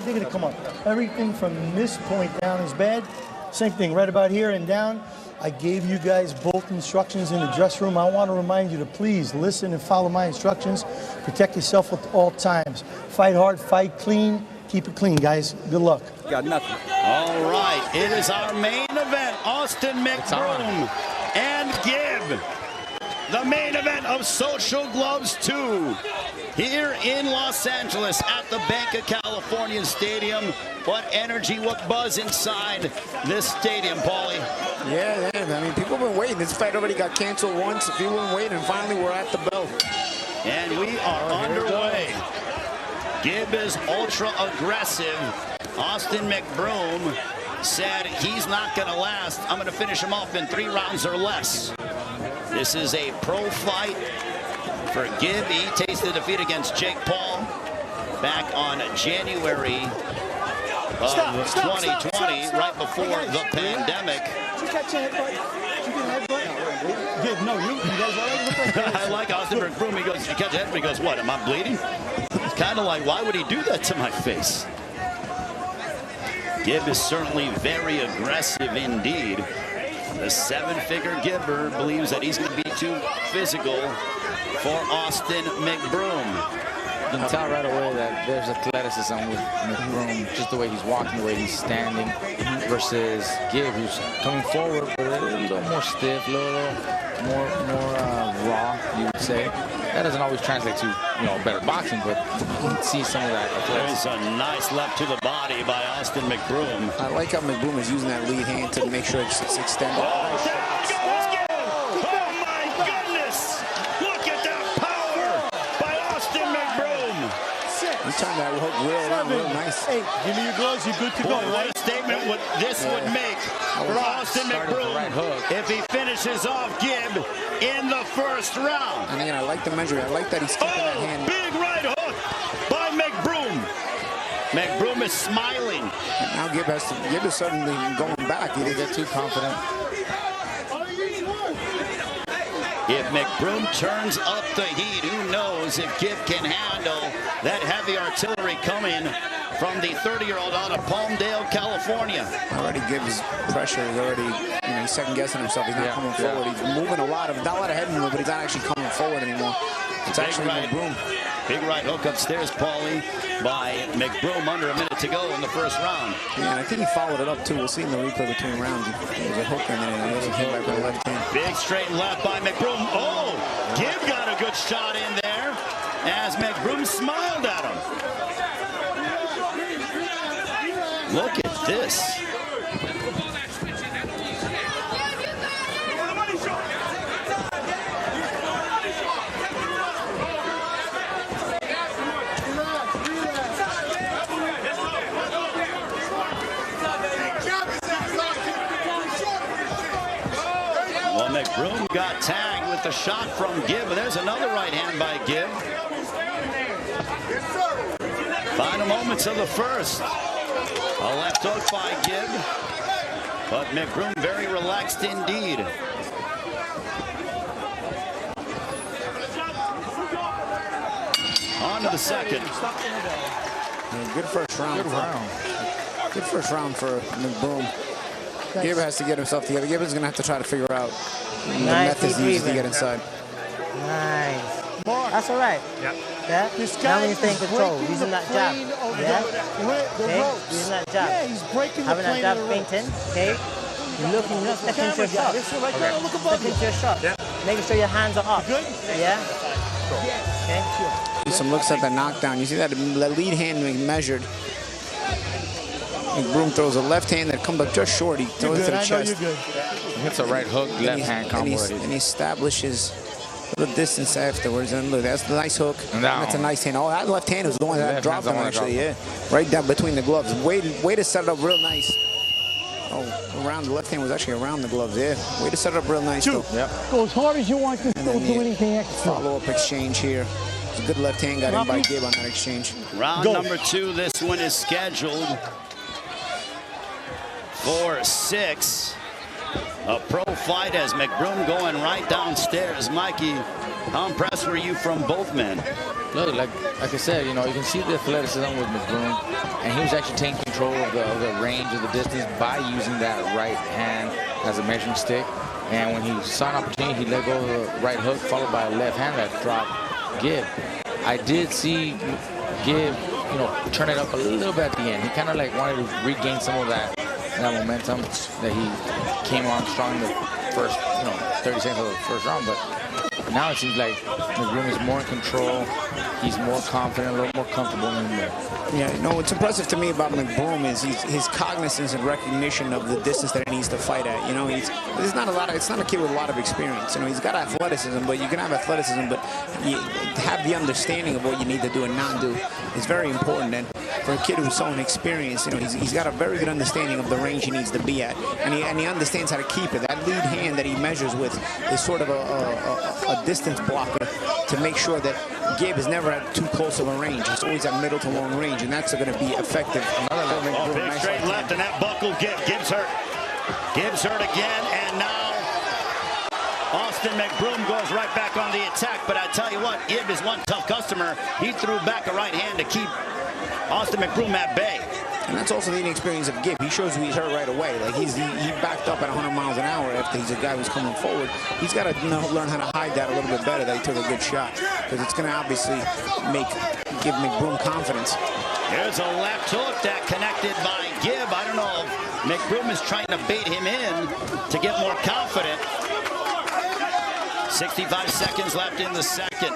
they're going to come up. Everything from this point down is bad. Same thing right about here and down. I gave you guys both instructions in the dress room. I want to remind you to please listen and follow my instructions. Protect yourself at all times. Fight hard, fight clean. Keep it clean, guys. Good luck. Got nothing. All right, it is our main event. Austin Mcbroom and Gibb. The main event of Social Gloves 2 here in Los Angeles at the Bank of California Stadium. What energy, what buzz inside this stadium, Paulie. Yeah, I mean, people have been waiting. This fight already got canceled once. People have been waiting, and finally we're at the bell. And we are underway. Gibb is ultra aggressive. Austin Mcbroom said he's not going to last. I'm going to finish him off in 3 rounds or less. This is a pro fight for Gibb. He tasted defeat against Jake Paul back on January of 2020, right before the pandemic. Did you catch a headbutt? Did you get a headbutt? Gibb, no, you guys already look like I like Austin Mcbroom. He goes, you catch a headbutt? He goes, what, am I bleeding? It's kind of like, why would he do that to my face? Gibb is certainly very aggressive indeed. The 7-figure Gibber believes that he's going to be too physical for Austin Mcbroom. You can tell right away that there's athleticism with Mcbroom, just the way he's walking, the way he's standing, versus Gibb, who's coming forward, but a little more stiff, a little more raw, you would say. That doesn't always translate to, better boxing, but you can see some of that athleticism. There's a nice left to the body by Austin Mcbroom. I like how Mcbroom is using that lead hand to make sure it's extended. Oh, there goes Gibb! Oh my goodness! Look at that power by Austin Mcbroom. He turned that hook real nice. Hey, give me your gloves. You're good to go. What a statement this would make for Austin Mcbroom if he finishes off Gibb in the first round. And again, I like the measure. I like that he's keeping that hand. Big right hook by Mcbroom. Mcbroom is smiling. And now Gibb is suddenly going back. He didn't get too confident. If Mcbroom turns up the heat, who knows if Gibb can handle that heavy artillery coming from the 30-year-old out of Palmdale, California. Already Gibbs' pressure is already, he's second-guessing himself. He's not coming forward. He's moving not a lot of head movement, but he's not actually coming forward anymore. It's actually Mcbroom. Big right hook upstairs, Paulie, by Mcbroom under a minute to go in the first round. Yeah, and I think he followed it up, too. We'll see in the replay between rounds. There was a hook, and then he also came back with a left hand. Big straight left by Mcbroom. Oh, Gibb got a good shot in there as Mcbroom smiled at him. Look at this. Well, Mcbroom got tagged with the shot from Gibb, but there's another right hand by Gibb. Final moments of the first. A left hook by Gibb, but Mcbroom very relaxed indeed. On to the second. Yeah, good first round. Good first round for Mcbroom. Gibb has to get himself together. Gibb is going to have to try to figure out the methods he uses to get inside. Nice. That's all right. Yep. Yeah? Now when you stay in control, using that jab. Yeah? Okay? Using that jab. Yeah, he's breaking the Having that plane jab of the fainting. Okay? You're looking, step into your shot. Step into your shot. Making sure your hands are up. Good? Yeah? Okay? Some looks at the knockdown. You see that lead hand being measured. Mcbroom throws a left hand that comes up just short. He throws it to the chest. He hits a right hook, left hand combo. And he establishes a little distance afterwards. And look, that's a nice hook. That's a nice hand. Oh, that left hand was the one that dropped him, actually. Yeah, right down between the gloves. Way to set it up real nice. Oh, around the left hand was actually around the gloves. Yeah, way to set it up real nice. Though. Yep. Go as hard as you want to. Don't do anything extra. Follow-up exchange here. It's a good left hand got in by Gibb on that exchange. Round number 2. This one is scheduled for 6. A pro fight as Mcbroom going right downstairs. Mikey, how impressed were you from both men? Look, like I said, you know, you can see the athleticism with Mcbroom, and he was actually taking control of the range of the distance by using that right hand as a measuring stick. And when he saw an opportunity, he let go of the right hook, followed by a left hand that dropped Gibb. I did see Gibb, you know, turn it up a little bit at the end. He kind of like wanted to regain some of that momentum that he came on strong in the first, 30 seconds of the first round. But now it seems like Mcbroom is more in control. He's more confident, a little more comfortable in there. Yeah, you know, what's impressive to me about Mcbroom is his cognizance and recognition of the distance that he needs to fight at. You know, it's not a kid with a lot of experience. You know, he's got athleticism, but you can have athleticism, but you have the understanding of what you need to do and not do is very important. And for a kid who's so inexperienced, you know, he's got a very good understanding of the range he needs to be at, and he understands how to keep it. That lead hand that he measures with is sort of a distance blocker to make sure that Gibb is never at too close of a range. It's always at middle to long range, and that's going to be effective. Big straight left, and that buckled Gibb. Gibb's hurt. Gibb's hurt again, and now Austin Mcbroom goes right back on the attack. But I tell you what, Gibb is one tough customer. He threw back a right hand to keep Austin Mcbroom at bay. And that's also the inexperience of Gibb. He shows you he's hurt right away. Like he backed up at 100 miles an hour after he's a guy who's coming forward. He's got to learn how to hide that a little bit better, that he took a good shot. Because it's going to obviously give Mcbroom confidence. There's a left hook that connected by Gibb. I don't know if Mcbroom is trying to bait him in to get more confident. 65 seconds left in the second.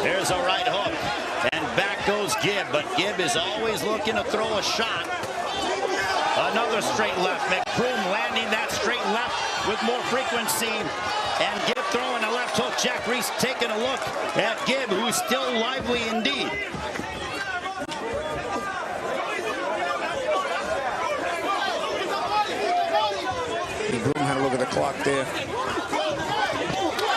There's a right hook. And back goes Gibb, but Gibb is always looking to throw a shot. Another straight left. Mcbroom landing that straight left with more frequency. And Gibb throwing a left hook. Jack Reese taking a look at Gibb, who's still lively indeed. Mcbroom had a look at the clock there.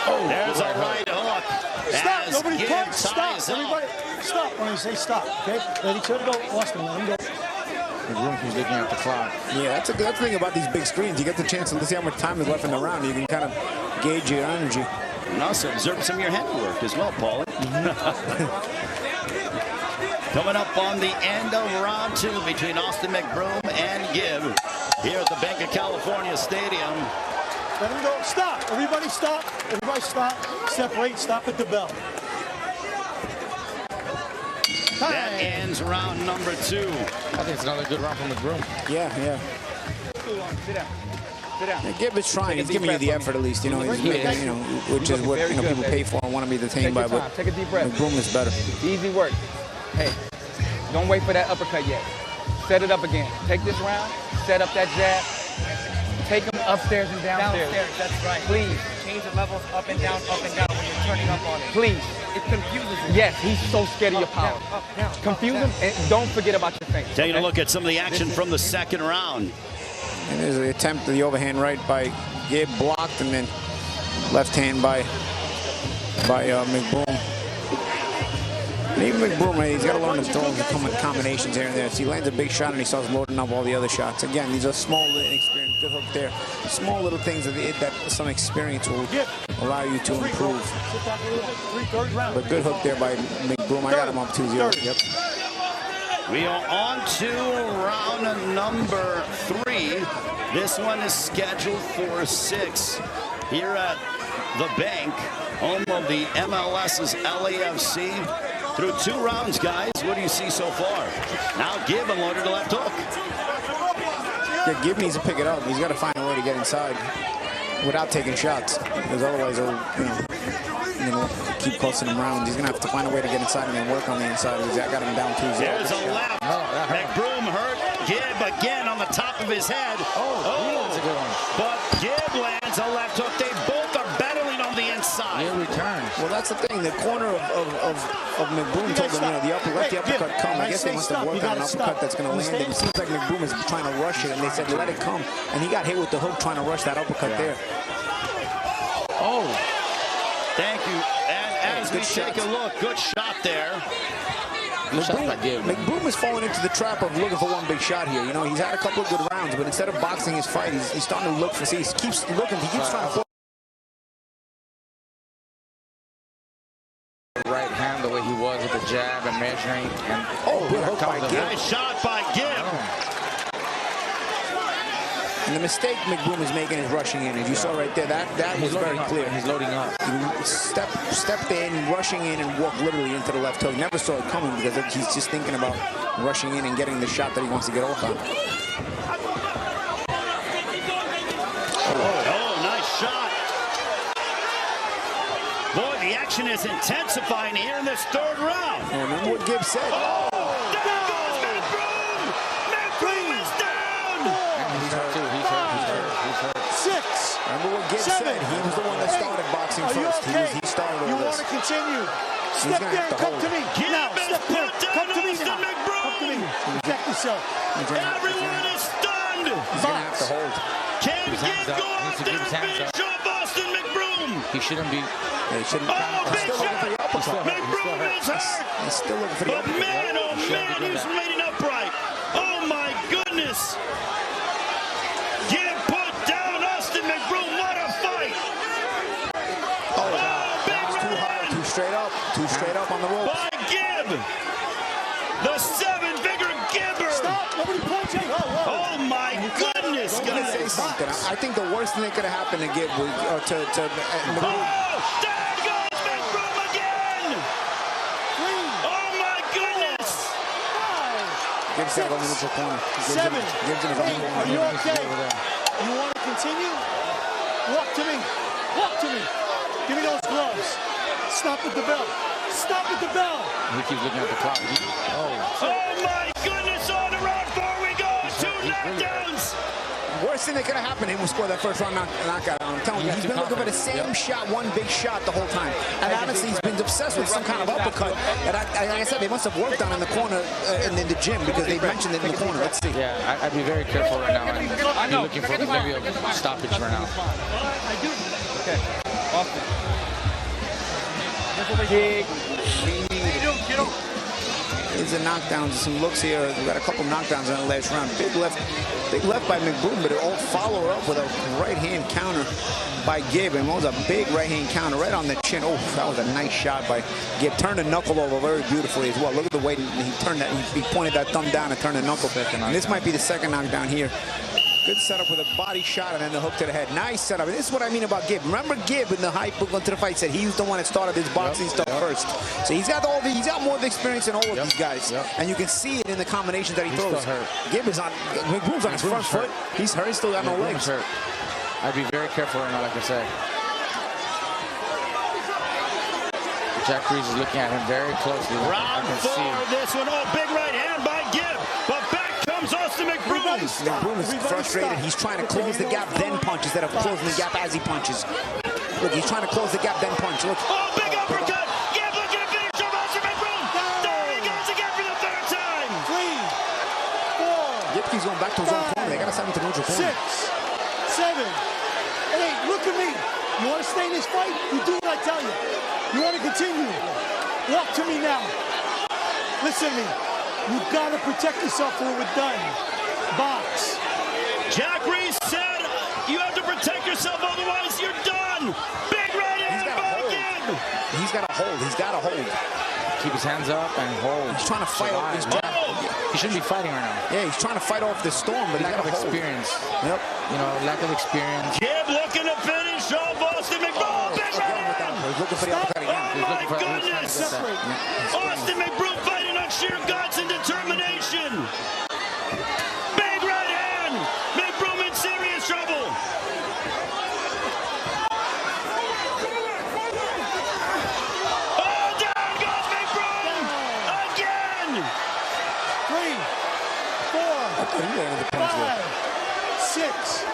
Oh, there's a right hook. Stop, nobody Gibb stop, everybody. Stop when I say stop, okay? Let each other go. Austin, let him go. Mcbroom keeps looking at the clock. Yeah, that's the thing about these big screens. You get the chance to see how much time is left in the round. You can kind of gauge your energy. And also observe some of your handiwork as well, Paulie. Coming up on the end of round two between Austin Mcbroom and Gibb here at the Bank of California Stadium. Let him go. Stop. Everybody stop. Everybody stop. Separate. Stop at the bell. That ends round number two. I think it's another good round from Mcbroom. Yeah. Sit down. Sit down. Yeah, Gibb is trying. He's giving you the effort at least. You know, he's making, which is what people pay for and want to be detained by. But Take a deep breath. Mcbroom is better. Easy work. Hey, don't wait for that uppercut yet. Set it up again. Take this round. Set up that jab. Take him upstairs and downstairs. That's right. Please. Change the levels up and down when you're turning up on it. Please. It confuses him. Yes, he's so scared of your power. Up, down, Confuse him, and don't forget about your face. Taking a look at some of the action from the second round. And there's the attempt of the overhand right by Gibb, blocked, and then left hand by Mcbroom. And even Mcbroom, he's got to learn to throw the combinations here and there. So he lands a big shot and he starts loading up all the other shots. Again, these are small, inexperienced, good hook there. Small little things that some experience will allow you to improve. But good hook there by Mcbroom. I got him up 2-0. Yep. We are on to round number 3. This one is scheduled for 6 here at the Bank, home of the MLS's LAFC. Through 2 rounds, guys. What do you see so far? Now Gibb unloaded the left hook. Yeah, Gibb needs to pick it up. He's got to find a way to get inside without taking shots, because otherwise he'll keep costing him rounds. He's going to have to find a way to get inside and then work on the inside. I got him down 2-0. There's a left. Mcbroom hurt. Gibb again on the top of his head. That's a good one. But Gibb lands a left hook. They both are battling on the inside. He'll return. Well, that's the thing. The corner of Mcbroom told him, let the uppercut come. I guess they must have worked on an uppercut that's going to land it. It seems like Mcbroom is trying to rush it, and they said, let it come. And he got hit with the hook trying to rush that uppercut there. Thank you. And as we take a look, good shot there. McBroom is falling into the trap of looking for one big shot here. You know, he's had a couple of good rounds, but instead of boxing his fight, he's starting to look for. See, he keeps looking. He keeps trying to. Right hand, the way he was with the jab and measuring, and good hook by Gib. Nice shot by Gib. And the mistake McBroom is making is rushing in. As you saw right there, that was very clear. He's loading up. He stepped in, rushing in, and walked literally into the left hook. Never saw it coming because he's just thinking about rushing in and getting the shot that he wants to get off on. Oh, nice shot. Boy, the action is intensifying here in this third round. And remember what Gibb said. Oh, there goes Mcbroom. Mcbroom is down. He's hurt too. He's hurt. 6. Remember what Gibb 7. said. He was the one that started boxing Are you first. okay? He started all You this. want to continue? He's Step gonna there have and to come hold. to me. Gib Now, has step there. put down Come to me Austin now. McBroom. Come to me. Protect yourself. Everyone is stunned. He's going to have to hold. Can His hands Gib up. go He out needs to there keep his and hands finish off Austin McBroom? He shouldn't be. Yeah, he shouldn't. Oh, He's big still looking for the shot. uppercut. McBroom is hurt. He's still looking for the But uppercut. man, he's made it upright. Oh my goodness. Gib put down Austin McBroom. What a fight. Oh, big that's too high. right Too straight up on the rope. by Gib. The 7-figure Gibber. Stop. Nobody punching. Oh my goodness, Let me say guys. something. I think the worst thing that could have happened to Gib was McBroom. Oh, there goes McBroom again. Oh my goodness. Gib's got to go in the neutral corner. 7. Gib's in his own 8. corner. Are you okay? You want to continue? Walk to me. Walk to me. Give me those gloves. Stop at the bell. Stop at the bell. He keeps looking at the clock. Oh my goodness, on to round 4 we go. 2 knockdowns. Worst thing that could have happened to him was score that first round knockout. I'm telling you, he's been looking for the same shot, one big shot the whole time. And honestly, he's been obsessed with some kind of uppercut. And like I said, they must have worked on in the corner in the gym because they mentioned it in the corner. Let's see. Yeah, I'd be very careful right now and be looking for maybe a stoppage right now. I do. Okay. Austin. Big. Here's the knockdowns, some looks here. We got a couple knockdowns in the last round. Big left by McBroom, but it all followed up with a right-hand counter by Gib. And it was a big right-hand counter right on the chin. Oh, that was a nice shot by Gib. Turned the knuckle over very beautifully as well. Look at the way he turned that. He pointed that thumb down and turned the knuckle. And this might be the second knockdown here. Good setup with a body shot and then the hook to the head. Nice setup. And this is what I mean about Gib. Remember Gib in the hype going to the fight said he was the one that started this boxing stuff first. So he's got more of the experience than all of these guys. And you can see it in the combinations that he throws. Gib is on. McBroom's on his front foot. He's hurt. He's still got no legs. Hurt. I'd be very careful right now, like I said. Jack Reese is looking at him very closely. Round 4, this one. Oh, big right hand by Gib. But back comes Austin McBroom. McBroom is frustrated. He's trying to close the gap, then punch instead of closing the gap as he punches. Look, he's trying to close the gap, then punch. Look. Oh, big uppercut. Gib looking to finish off Austin McBroom. There he goes again for the 3rd time. 3, 4. Gib keeps going back to his own corner. They got to send him to the neutral 6, corner. 7, 8. Look at me. You want to stay in this fight? You do what I tell you. You want to continue? Walk to me now. Listen to me. You've got to protect yourself or we're done. Box. Jack Reese said you have to protect yourself, otherwise you're done. Big right hand by Gib. He's got to hold. He's got to hold. Keep his hands up and hold. He's trying to fight off his jab. He shouldn't be fighting right now. Yeah, he's trying to fight off the storm, but he's Lack got of to hold. experience. Yep. You know, lack of experience. Gib looking to finish off Austin McBroom. Big right hand. He's looking for the uppercut again. Oh my goodness. Yeah. Austin McBroom fighting on sheer guts and determination. Big right hand. McBroom in serious trouble. Oh, down goes McBroom again. 3, 4, 5, 6,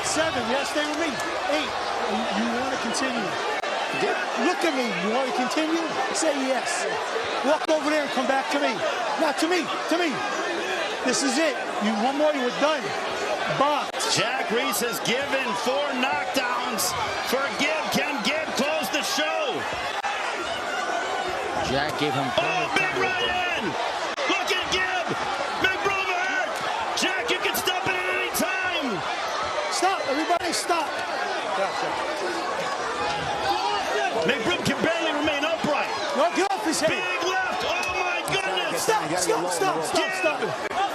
7. Yes, stay with me. 8. You want to continue? Look at me. You want to continue? Say yes. Walk over there and come back to me. Not to me. To me. This is it. You one more, you were done. Box. Jack Reese has given 4 knockdowns for Gib. Can Gib close the show? Jack gave him plenty of Big time. right in. Look at Gibb. Mcbroom hurt. Jack, you can stop it at any time. Stop, everybody, stop. Mcbroom can barely remain upright. No, get off his head. Big left. Oh my goodness. Stop.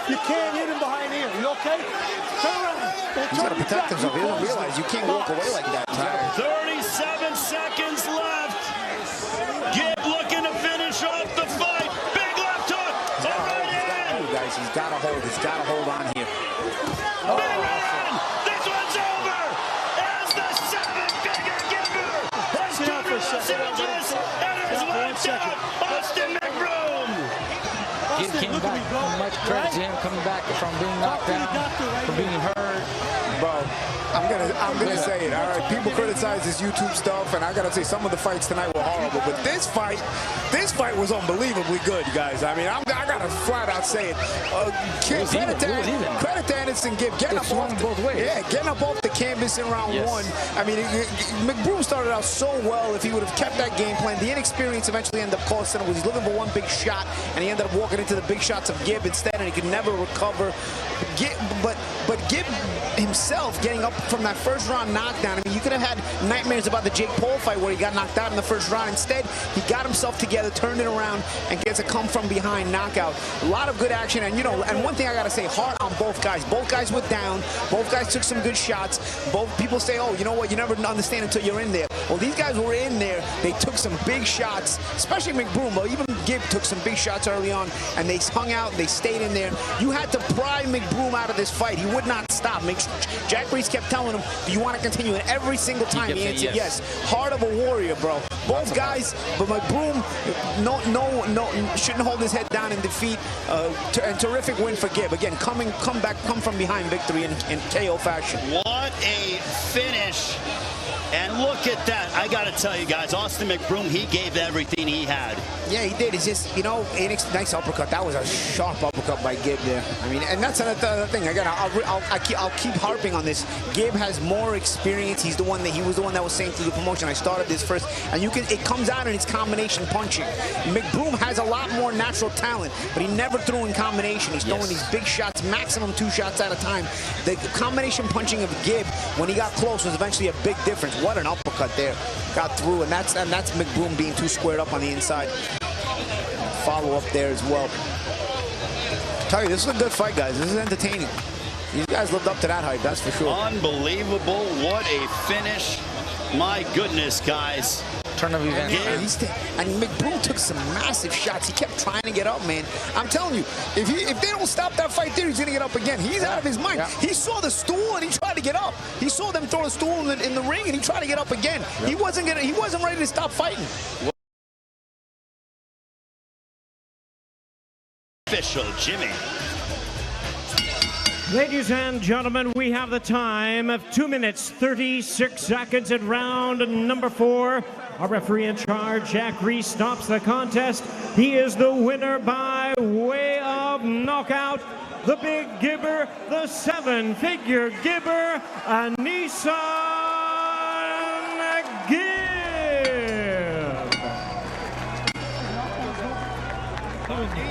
You can't hit him behind here. You okay? Turn around. He's got to protect himself. He doesn't realize you can't walk away like that. 37 seconds left. Gibb looking to finish off the fight. Big left hook. Right in. Guys, he's got to hold. He's got to hold on here. Big right in. This one's over. As the seven-figure giver has come to Los Angeles and has wiped out Austin Mcbroom. Gibb came back. Much credit to him coming back from being knocked down, from being hurt. Bro, I'm gonna say it. All right, people criticize this YouTube stuff, and I gotta say some of the fights tonight were horrible, but this fight was unbelievably good, guys. I mean, I gotta flat out say it. Credit to Anesongib getting up off both ways. Yeah, getting up off the canvas in round one. I mean, Mcbroom started out so well. If he would have kept that game plan, the inexperience eventually ended up costing him. He's looking for one big shot, and he ended up walking into the big shots of Gibb instead, and he could never recover. But Gibb himself getting up from that first round knockdown. I mean, you could have had nightmares about the Jake Paul fight where he got knocked out in the first round. Instead, he got himself together, turned it around, and gets a come from behind knockout. A lot of good action, and and one thing I gotta say, hard on both guys. Both guys were down. Both guys took some good shots. Both people say, oh, you know what? You never understand until you're in there. Well, these guys were in there. They took some big shots, especially Mcbroom, but even Gibb took some big shots early on, and they hung out. They stayed in there. You had to pry Mcbroom out of this fight. He would not stop. Jack Reese kept telling him, do you want to continue? And every single time he answered yes. Heart of a warrior, bro. Both guys, but Mcbroom, shouldn't hold his head down in defeat. And terrific win for Gibb. Again, come from behind victory in KO fashion. What a finish. And look at that. I got to tell you guys, Austin Mcbroom, he gave everything he had. Yeah, he did. It's just, nice uppercut. That was a sharp uppercut by Gibb there. I mean, and that's another thing. Again, I'll keep harping on this. Gibb has more experience. He was the one that was saying through the promotion, I started this first. And it comes out in its combination punching. Mcbroom has a lot more natural talent, but he never threw in combination. He's throwing these big shots, maximum 2 shots at a time. The combination punching of Gibb, when he got close, was eventually a big difference. What an uppercut there. Got through, and that's Mcbroom being too squared up on the inside. Follow up there as well. Tell you, this is a good fight, guys. This is entertaining. These guys lived up to that hype, that's for sure. Unbelievable. What a finish. My goodness, guys. Turn of events. And Mcbroom took some massive shots. He kept trying to get up, man. I'm telling you, if they don't stop that fight there, he's going to get up again. He's out of his mind. He saw the stool and he tried to get up. He saw them throw a stool in the ring and he tried to get up again. He wasn't ready to stop fighting. Official Jimmy. Ladies and gentlemen, we have the time of 2 minutes, 36 seconds at round number 4. Our referee in charge, Jack Reese, stops the contest. He is the winner by way of knockout. The big gibber, the 7-figure gibber, Anesongib.